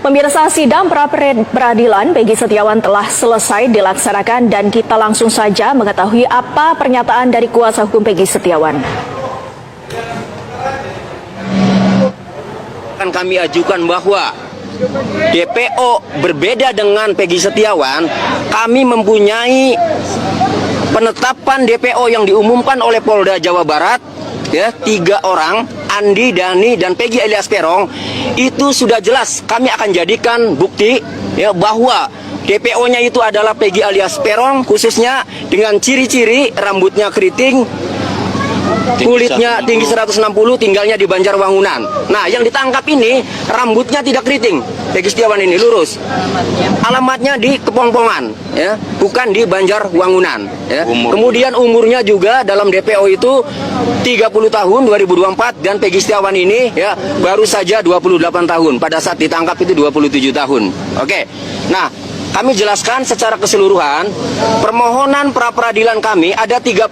Pemirsa, sidang pra-peradilan Peggy Setiawan telah selesai dilaksanakan dan kita langsung saja mengetahui apa pernyataan dari kuasa hukum Peggy Setiawan. Akan kami ajukan bahwa DPO berbeda dengan Peggy Setiawan. Kami mempunyai penetapan DPO yang diumumkan oleh Polda Jawa Barat, ya, 3 orang, Andi, Dani, dan Peggy alias Peron. Itu sudah jelas kami akan jadikan bukti, ya, bahwa DPO-nya itu adalah Peggy alias Peron, khususnya dengan ciri-ciri rambutnya keriting, kulitnya tinggi 160, tinggalnya di Banjarwangunan. Nah, yang ditangkap ini rambutnya tidak keriting, Peggy Setiawan ini lurus. Alamatnya di Kepongpongan, ya, bukan di Banjarwangunan, ya. Kemudian umurnya juga dalam DPO itu 30 tahun 2024 dan Peggy Setiawan ini, ya, baru saja 28 tahun. Pada saat ditangkap itu 27 tahun. Oke. Nah, kami jelaskan secara keseluruhan permohonan pra-peradilan kami ada 35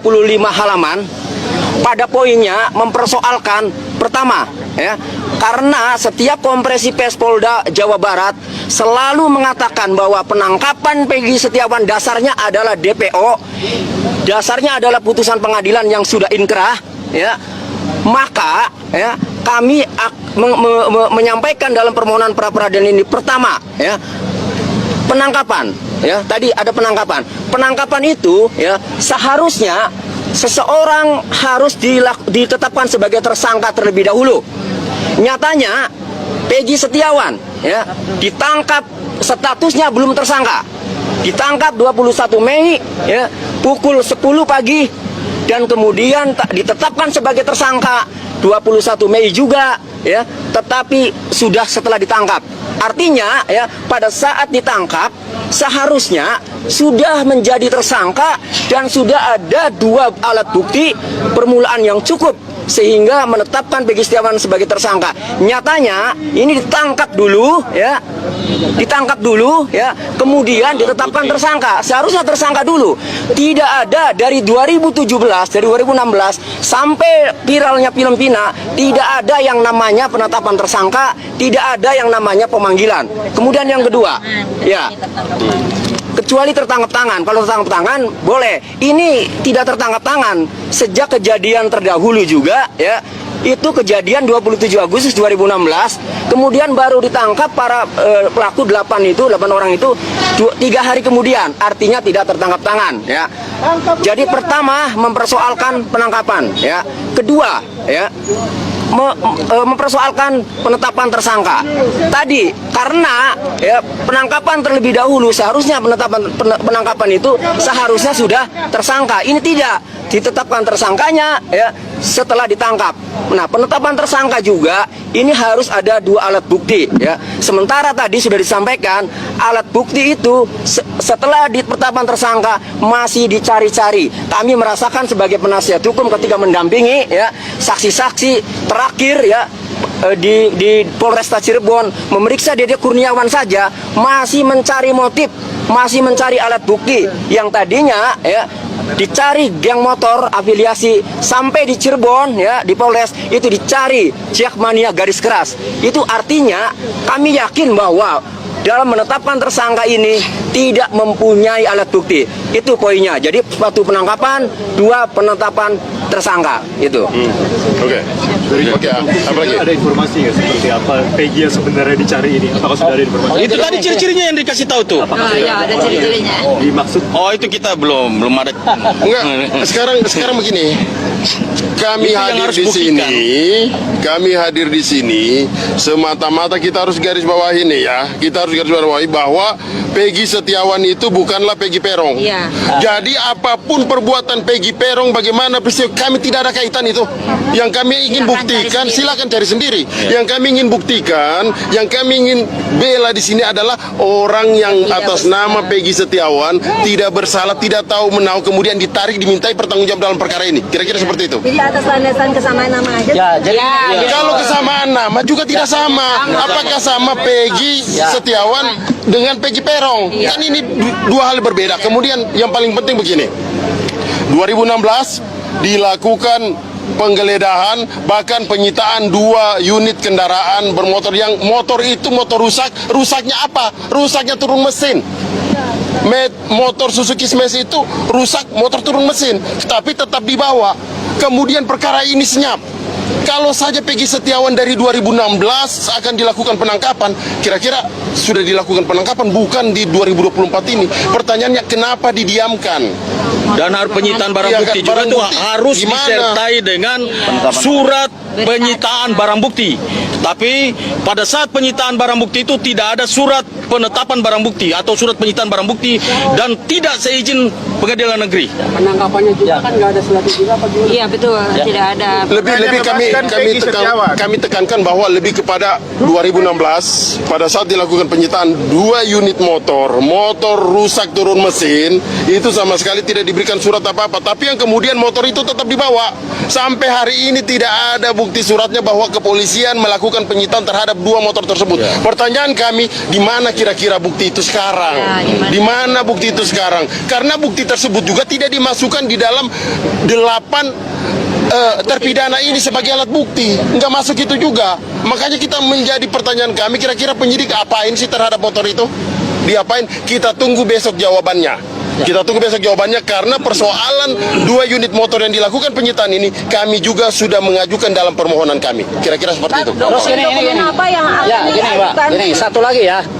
halaman. Pada poinnya mempersoalkan pertama, ya, karena setiap kompresi pers Polda Jawa Barat selalu mengatakan bahwa penangkapan Peggy Setiawan dasarnya adalah DPO, dasarnya adalah putusan pengadilan yang sudah inkrah, ya, maka, ya, kami menyampaikan dalam permohonan pra-peradilan ini pertama, ya, penangkapan, ya, tadi ada penangkapan. Penangkapan itu, ya, seharusnya seseorang harus ditetapkan sebagai tersangka terlebih dahulu. Nyatanya Peggy Setiawan, ya, ditangkap statusnya belum tersangka. Ditangkap 21 Mei, ya, pukul 10 pagi dan kemudian ditetapkan sebagai tersangka 21 Mei juga, ya, tetapi sudah setelah ditangkap. Artinya, ya, pada saat ditangkap seharusnya sudah menjadi tersangka dan sudah ada 2 alat bukti permulaan yang cukup sehingga menetapkan Peggy Setiawan sebagai tersangka. Nyatanya ini ditangkap dulu, ya, kemudian ditetapkan tersangka. Seharusnya tersangka dulu. Tidak ada dari 2017, dari 2016 sampai viralnya film Pina, tidak ada yang namanya penetapan tersangka, tidak ada yang namanya pemanggilan. Kemudian yang kedua, ya, kecuali tertangkap tangan. Kalau tertangkap tangan boleh. Ini tidak tertangkap tangan sejak kejadian terdahulu juga, ya. Itu kejadian 27 Agustus 2016. Kemudian baru ditangkap para pelaku 8 orang itu 3 hari kemudian. Artinya tidak tertangkap tangan, ya. Jadi pertama mempersoalkan penangkapan, ya. Kedua, ya, mempersoalkan penetapan tersangka. Tadi karena, ya, penangkapan terlebih dahulu seharusnya penangkapan itu seharusnya sudah tersangka. Ini tidak ditetapkan tersangkanya, ya, setelah ditangkap. Nah, penetapan tersangka juga ini harus ada 2 alat bukti, ya. Sementara tadi sudah disampaikan alat bukti itu setelah penetapan tersangka masih dicari-cari. Kami merasakan sebagai penasihat hukum ketika mendampingi, ya, saksi-saksi terakhir, ya, di Polresta Cirebon memeriksa Dede Kurniawan saja masih mencari motif, masih mencari alat bukti yang tadinya, ya, dicari geng motor afiliasi sampai di Cirebon, ya, di Polres itu dicari Jakmania garis keras. Itu artinya kami yakin bahwa dalam menetapkan tersangka ini tidak mempunyai alat bukti. Itu poinnya. Jadi 1 penangkapan, 2 penetapan tersangka itu. Oke. Apa lagi? Ada informasi nggak seperti apa Peggy yang sebenarnya dicari ini? Apakah sudah ada informasi? Itu tadi ciri-cirinya yang dikasih tahu tuh. Ya, ada ciri-cirinya. Dimaksud? Oh, itu kita belum ada. Enggak. Sekarang begini. Kami hadir di sini semata-mata kita harus garis bawahi nih, ya. Kita harus garis bawahi bahwa Peggy Setiawan itu bukanlah Peggy Peron. Iya. Jadi apapun perbuatan Peggy Peron, bagaimana peristiwa, kami tidak ada kaitan itu. Yang kami ingin buktikan, silakan cari sendiri. Yang kami ingin buktikan, yang kami ingin bela di sini adalah orang yang atas nama Peggy Setiawan tidak bersalah, tidak tahu menahu, kemudian ditarik, dimintai pertanggungjawab dalam perkara ini. Kira-kira seperti itu. Jadi atas landasan kesamaan nama aja. Ya, jadi Kalau kesamaan nama juga tidak sama. Apakah sama Peggy Setiawan dengan Peggy Peron? Kan ini 2 hal berbeda. Kemudian yang paling penting begini. 2016 dilakukan penggeledahan, bahkan penyitaan 2 unit kendaraan bermotor yang motor itu motor rusak. Rusaknya apa? Rusaknya turun mesin. Motor Suzuki Smash itu rusak, motor turun mesin, tapi tetap dibawa. Kemudian perkara ini senyap. Kalau saja Peggy Setiawan dari 2016 akan dilakukan penangkapan, kira-kira sudah dilakukan penangkapan, bukan di 2024 ini. Pertanyaannya kenapa didiamkan? Dan harus penyitaan barang Iya, bukti juga barang itu bukti. harus Gimana? disertai dengan surat penyitaan barang bukti. Tapi pada saat penyitaan barang bukti itu tidak ada surat penetapan barang bukti atau surat penyitaan barang bukti dan tidak seizin pengadilan negeri. Penangkapannya juga kan nggak ada surat itu apa gimana? Iya betul, tidak ada. Lebih kami tekankan bahwa lebih kepada 2016 pada saat dilakukan penyitaan 2 unit motor rusak turun mesin, itu sama sekali tidak diberikan surat apa-apa, tapi yang kemudian motor itu tetap dibawa. Sampai hari ini tidak ada bukti suratnya bahwa kepolisian melakukan penyitaan terhadap 2 motor tersebut. Pertanyaan kami, di mana kira-kira bukti itu sekarang? Di mana bukti itu sekarang? Karena bukti tersebut juga tidak dimasukkan di dalam 8 terpidana ini sebagai alat bukti, nggak masuk itu juga. Makanya kita menjadi pertanyaan kami, kira-kira penyidik apain sih terhadap motor itu? Diapain? Kita tunggu besok jawabannya. Kita tunggu besok jawabannya, karena persoalan 2 unit motor yang dilakukan penyitaan ini kami juga sudah mengajukan dalam permohonan kami. Kira-kira seperti itu. Terus Dokumen apa yang akan Ya, gini Pak, diajukan? gini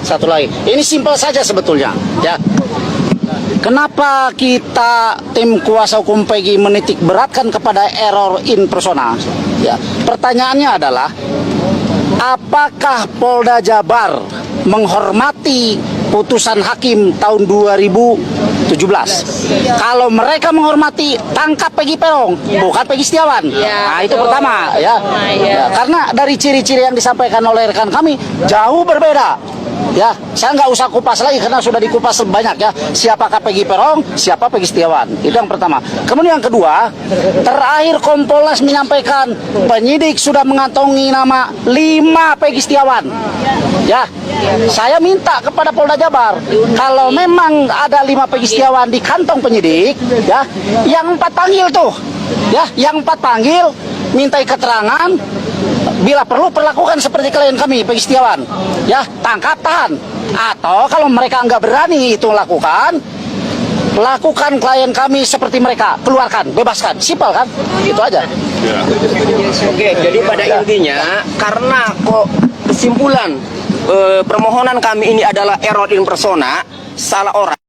satu lagi. Ini simpel saja sebetulnya, ya. Kenapa kita tim kuasa hukum Peggy menitik beratkan kepada error in persona? Ya, pertanyaannya adalah, apakah Polda Jabar menghormati putusan hakim tahun 2017? Kalau mereka menghormati, tangkap Peggy Peron, bukan Peggy Setiawan. Ya, Nah, itu betul. pertama, ya. Ya. Karena dari ciri-ciri yang disampaikan oleh rekan kami jauh berbeda. Ya, saya nggak usah kupas lagi karena sudah dikupas banyak ya. Siapakah Peggy Peron, siapa Peggy Setiawan. Itu yang pertama. Kemudian yang kedua, terakhir Kompolnas menyampaikan penyidik sudah mengantongi nama 5 Peggy Setiawan. Ya, saya minta kepada Polda Jabar, kalau memang ada 5 Peggy Setiawan di kantong penyidik, ya, yang 4 panggil tuh, ya, yang 4 panggil, mintai keterangan. Bila perlu perlakukan seperti klien kami, Peggy Setiawan, ya, tangkap, tahan. Atau kalau mereka nggak berani itu lakukan klien kami seperti mereka, keluarkan, bebaskan, simpel kan, itu aja. Oke, jadi pada intinya karena kok kesimpulan permohonan kami ini adalah error in persona, salah orang.